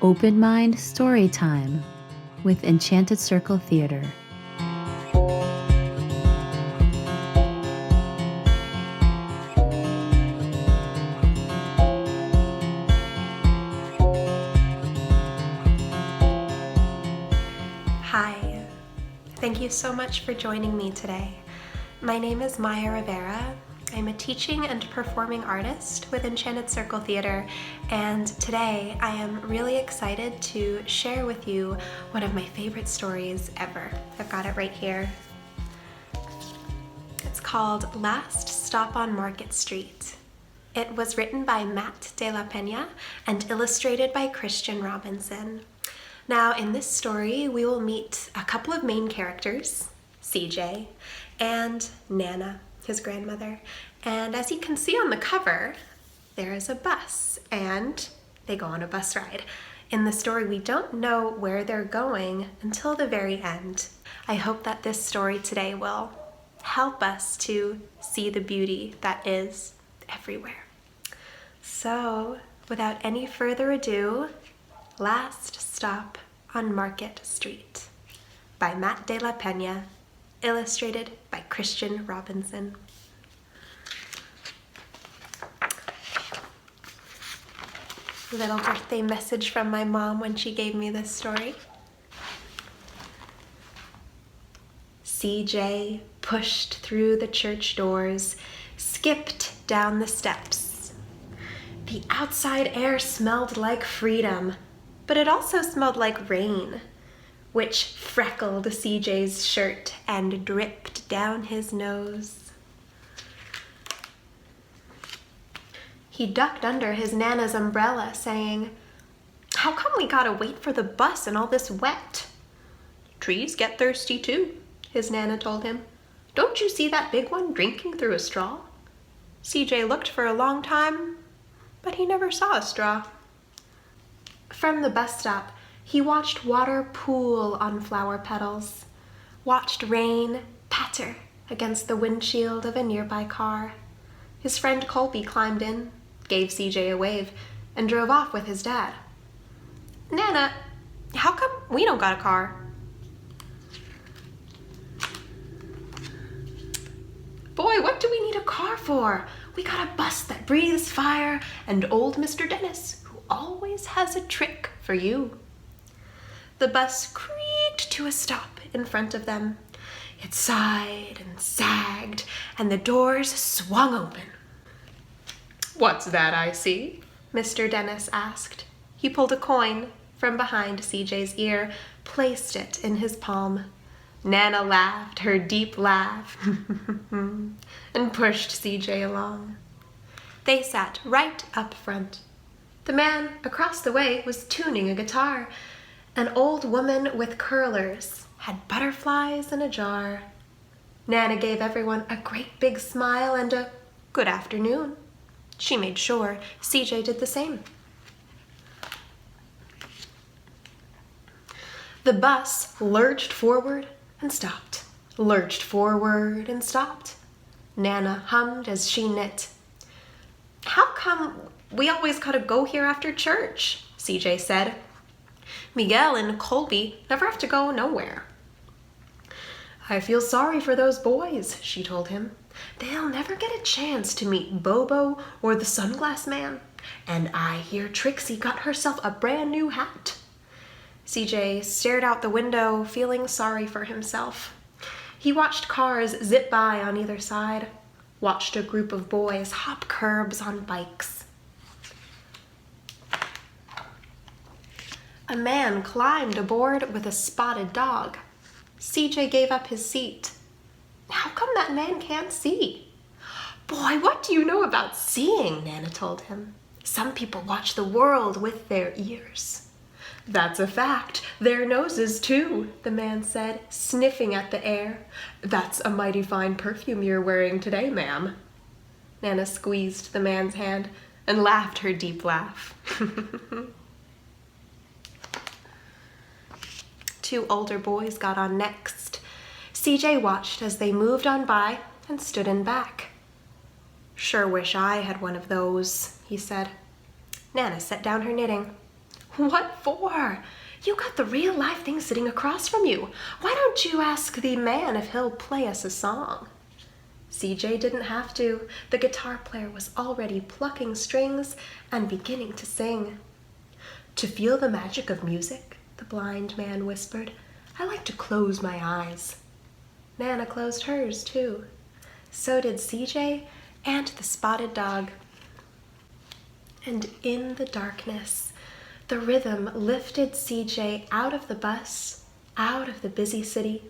Open Mind Storytime with Enchanted Circle Theater. Hi, thank you so much for joining me today. My name is Micchia Rivera. I'm a teaching and performing artist with Enchanted Circle Theater, and today I am really excited to share with you one of my favorite stories ever. I've got it right here. It's called Last Stop on Market Street. It was written by Matt de la Peña and illustrated by Christian Robinson. Now, in this story, we will meet a couple of main characters, CJ and Nana, his grandmother. And as you can see on the cover, there is a bus, and they go on a bus ride. In the story, we don't know where they're going until the very end. I hope that this story today will help us to see the beauty that is everywhere. So, without any further ado, Last Stop on Market Street by Matt de la Peña, illustrated by Christian Robinson. Little birthday message from my mom when she gave me this story. CJ pushed through the church doors, skipped down the steps. The outside air smelled like freedom, but it also smelled like rain, which freckled CJ's shirt and dripped down his nose. He ducked under his Nana's umbrella, saying, "How come we gotta wait for the bus and all this wet?" "Trees get thirsty too," his Nana told him. "Don't you see that big one drinking through a straw?" CJ looked for a long time, but he never saw a straw. From the bus stop, he watched water pool on flower petals, watched rain patter against the windshield of a nearby car. His friend Colby climbed in, gave CJ a wave, and drove off with his dad. "Nana, how come we don't got a car?" "Boy, what do we need a car for? We got a bus that breathes fire and old Mr. Dennis, who always has a trick for you." The bus creaked to a stop in front of them. It sighed and sagged, and the doors swung open. "What's that I see?" Mr. Dennis asked. He pulled a coin from behind CJ's ear, placed it in his palm. Nana laughed her deep laugh and pushed CJ along. They sat right up front. The man across the way was tuning a guitar. An old woman with curlers had butterflies in a jar. Nana gave everyone a great big smile and a good afternoon. She made sure CJ did the same. The bus lurched forward and stopped, lurched forward and stopped. Nana hummed as she knit. "How come we always gotta go here after church?" CJ said. "Miguel and Colby never have to go nowhere." "I feel sorry for those boys," she told him. "They'll never get a chance to meet Bobo or the Sunglass Man. And I hear Trixie got herself a brand new hat." CJ stared out the window, feeling sorry for himself. He watched cars zip by on either side, watched a group of boys hop curbs on bikes. A man climbed aboard with a spotted dog. CJ gave up his seat. "How come that man can't see?" "Boy, what do you know about seeing?" Nana told him. "Some people watch the world with their ears." "That's a fact. Their noses, too," the man said, sniffing at the air. "That's a mighty fine perfume you're wearing today, ma'am." Nana squeezed the man's hand and laughed her deep laugh. Two older boys got on next. CJ watched as they moved on by and stood in back. "Sure wish I had one of those," he said. Nana set down her knitting. What for? You got the real-life thing sitting across from you. Why don't you ask the man if he'll play us a song? CJ didn't have to. The guitar player was already plucking strings and beginning to sing. To feel the magic of music, the blind man whispered, I like to close my eyes. Nana closed hers, too. So did CJ and the spotted dog. And in the darkness, the rhythm lifted CJ out of the bus, out of the busy city.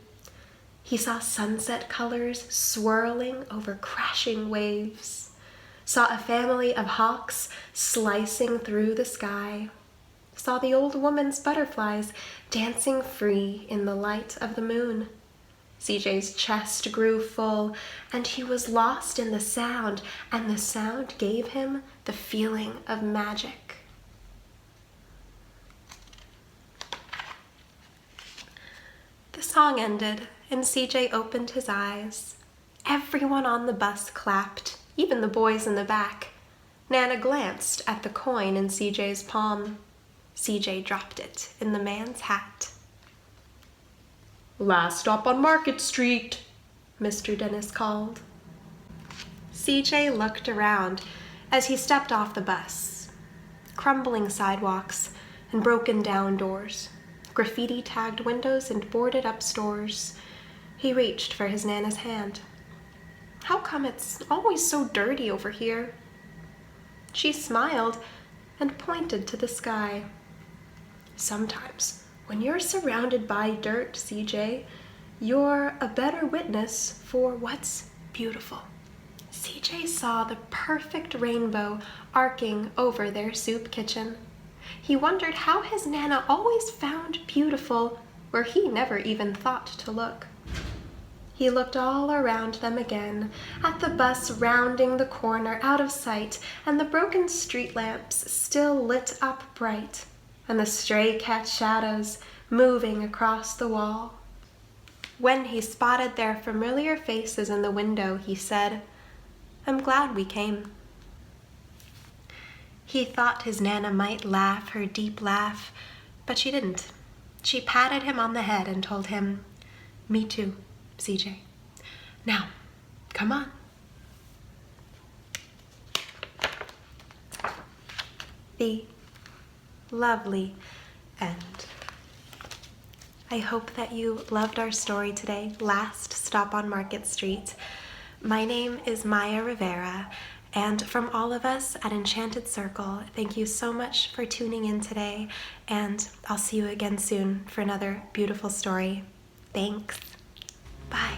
He saw sunset colors swirling over crashing waves, saw a family of hawks slicing through the sky, saw the old woman's butterflies dancing free in the light of the moon. CJ's chest grew full, and he was lost in the sound, and the sound gave him the feeling of magic. The song ended, and CJ opened his eyes. Everyone on the bus clapped, even the boys in the back. Nana glanced at the coin in CJ's palm. CJ dropped it in the man's hat. Last stop on Market Street, Mr. Dennis called. CJ looked around as he stepped off the bus. Crumbling sidewalks and broken down doors, graffiti-tagged windows and boarded-up stores. He reached for his Nana's hand. How come it's always so dirty over here? She smiled and pointed to the sky. Sometimes, when you're surrounded by dirt, CJ, you're a better witness for what's beautiful. CJ saw the perfect rainbow arcing over their soup kitchen. He wondered how his Nana always found beautiful where he never even thought to look. He looked all around them again, at the bus rounding the corner out of sight, and the broken street lamps still lit up bright, and the stray cat shadows moving across the wall. When he spotted their familiar faces in the window, he said, I'm glad we came. He thought his Nana might laugh her deep laugh, but she didn't. She patted him on the head and told him, Me too, CJ. Now, come on. The lovely end. I hope that you loved our story today, Last Stop on Market Street. My name is Micchia Rivera, and from all of us at Enchanted Circle, thank you so much for tuning in today, and I'll see you again soon for another beautiful story. Thanks. Bye.